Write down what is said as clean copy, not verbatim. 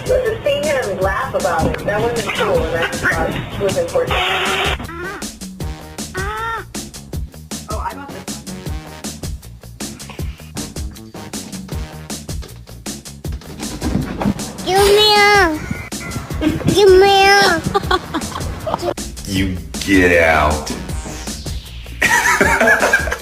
But to see him laugh about it, that wasn't cool, and I just thought it was important. Oh, I got this one. Give me a. Give me a. You get out.